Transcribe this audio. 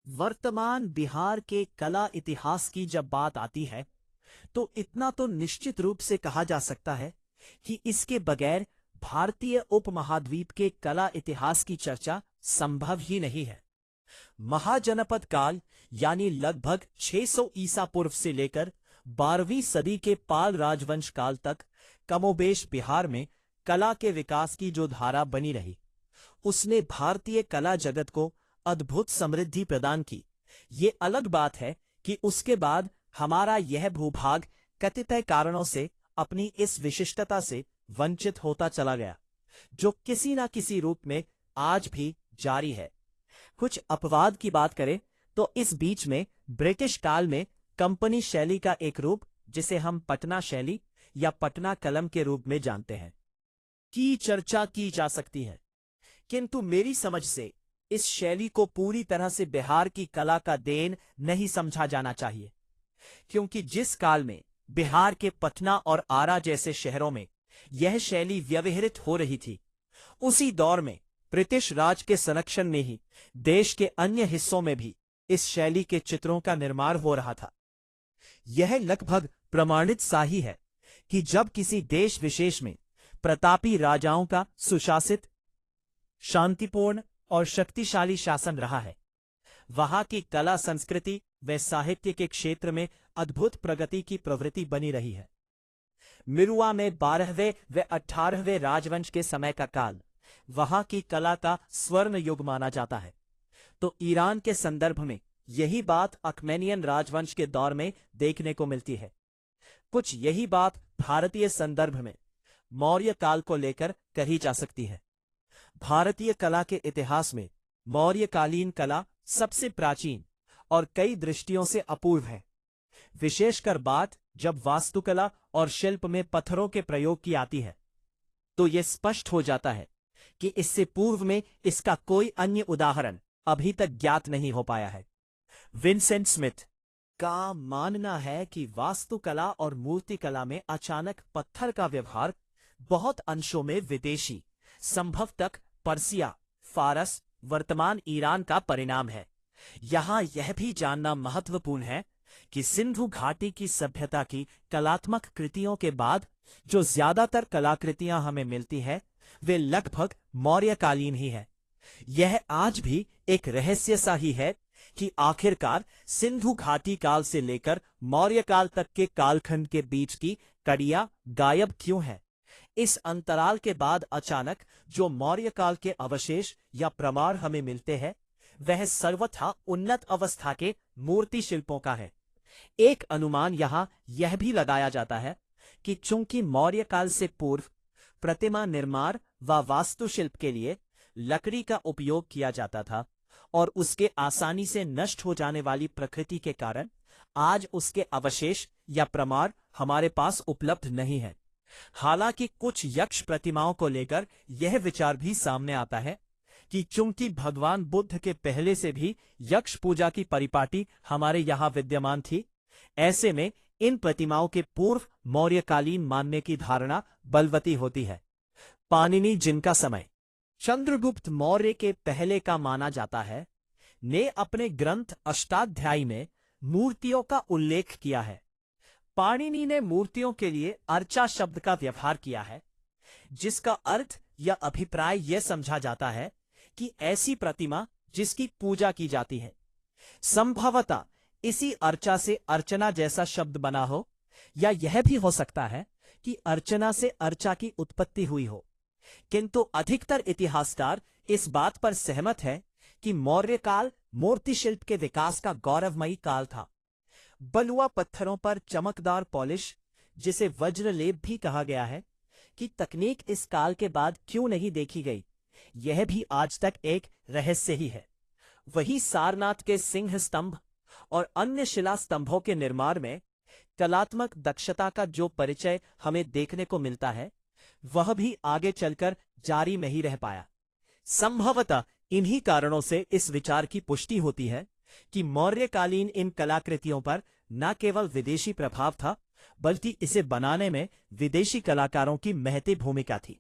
वर्तमान बिहार के कला इतिहास की जब बात आती है तो इतना तो निश्चित रूप से कहा जा सकता है कि इसके बगैर भारतीय उपमहाद्वीप के कला इतिहास की चर्चा संभव ही नहीं है। महाजनपद काल यानी लगभग 600 ईसा पूर्व से लेकर 12वीं सदी के पाल राजवंश काल तक कमोबेश बिहार में कला के विकास की जो धारा बनी रही, उसने भारतीय कला जगत को अद्भुत समृद्धि प्रदान की। ये अलग बात है कि उसके बाद हमारा यह भूभाग कतिपय कारणों से अपनी इस विशिष्टता से वंचित होता चला गया, जो किसी न किसी रूप में आज भी जारी है। कुछ अपवाद की बात करें तो इस बीच में ब्रिटिश काल में कंपनी शैली का एक रूप, जिसे हम पटना शैली या पटना कलम के रूप में जानते हैं, की चर्चा की जा सकती है। किंतु मेरी समझ से इस शैली को पूरी तरह से बिहार की कला का देन नहीं समझा जाना चाहिए, क्योंकि जिस काल में बिहार के पटना और आरा जैसे शहरों में यह शैली व्यवहृत हो रही थी, उसी दौर में ब्रिटिश राज के संरक्षण में ही देश के अन्य हिस्सों में भी इस शैली के चित्रों का निर्माण हो रहा था। यह लगभग प्रमाणित सा ही है कि जब किसी देश विशेष में प्रतापी राजाओं का सुशासित, शांतिपूर्ण और शक्तिशाली शासन रहा है, वहां की कला, संस्कृति व साहित्य के क्षेत्र में अद्भुत प्रगति की प्रवृत्ति बनी रही है। मिरुआ में 12वें व 18वें राजवंश के समय का काल वहां की कला का स्वर्ण युग माना जाता है, तो ईरान के संदर्भ में यही बात अखमेनियन राजवंश के दौर में देखने को मिलती है। कुछ यही बात भारतीय संदर्भ में मौर्य काल को लेकर कही जा सकती है। भारतीय कला के इतिहास में मौर्यकालीन कला सबसे प्राचीन और कई दृष्टियों से अपूर्व है। विशेषकर बात जब वास्तुकला और शिल्प में पत्थरों के प्रयोग की आती है, तो यह स्पष्ट हो जाता है कि इससे पूर्व में इसका कोई अन्य उदाहरण अभी तक ज्ञात नहीं हो पाया है। विंसेंट स्मिथ का मानना है कि वास्तुकला और मूर्तिकला में अचानक पत्थर का व्यवहार बहुत अंशों में विदेशी, संभवतः पर्सिया, फारस, वर्तमान ईरान का परिणाम है। यहां यह भी जानना महत्वपूर्ण है कि सिंधु घाटी की सभ्यता की कलात्मक कृतियों के बाद जो ज्यादातर कलाकृतियां हमें मिलती है, वे लगभग मौर्यकालीन ही है। यह आज भी एक रहस्य सा ही है कि आखिरकार सिंधु घाटी काल से लेकर मौर्य काल तक के कालखंड के बीच की कड़ियां गायब क्यों है। इस अंतराल के बाद अचानक जो मौर्य काल के अवशेष या प्रमाण हमें मिलते हैं, वह सर्वथा उन्नत अवस्था के मूर्ति शिल्पों का है। एक अनुमान यहां यह भी लगाया जाता है कि चूंकि मौर्य काल से पूर्व प्रतिमा निर्माण व वास्तुशिल्प के लिए लकड़ी का उपयोग किया जाता था और उसके आसानी से नष्ट हो जाने वाली प्रकृति के कारण आज उसके अवशेष या प्रमाण हमारे पास उपलब्ध नहीं है। हालांकि कुछ यक्ष प्रतिमाओं को लेकर यह विचार भी सामने आता है कि चूंकि भगवान बुद्ध के पहले से भी यक्ष पूजा की परिपाटी हमारे यहाँ विद्यमान थी, ऐसे में इन प्रतिमाओं के पूर्व मौर्यकालीन मानने की धारणा बलवती होती है। पाणिनि, जिनका समय चंद्रगुप्त मौर्य के पहले का माना जाता है, ने अपने ग्रंथ अष्टाध्यायी में मूर्तियों का उल्लेख किया है। पाणिनि ने मूर्तियों के लिए अर्चा शब्द का व्यवहार किया है, जिसका अर्थ या अभिप्राय यह समझा जाता है कि ऐसी प्रतिमा जिसकी पूजा की जाती है। संभवतः इसी अर्चा से अर्चना जैसा शब्द बना हो, या यह भी हो सकता है कि अर्चना से अर्चा की उत्पत्ति हुई हो। किंतु अधिकतर इतिहासकार इस बात पर सहमत है कि मौर्य काल मूर्ति शिल्प के विकास का गौरवमयी काल था। बलुआ पत्थरों पर चमकदार पॉलिश, जिसे वज्रलेप भी कहा गया है, कि तकनीक इस काल के बाद क्यों नहीं देखी गई, यह भी आज तक एक रहस्य ही है। वही सारनाथ के सिंह स्तंभ और अन्य शिला स्तंभों के निर्माण में कलात्मक दक्षता का जो परिचय हमें देखने को मिलता है, वह भी आगे चलकर जारी नहीं रह पाया। संभवतः इन्हीं कारणों से इस विचार की पुष्टि होती है कि मौर्यकालीन इन कलाकृतियों पर न केवल विदेशी प्रभाव था, बल्कि इसे बनाने में विदेशी कलाकारों की महती भूमिका थी।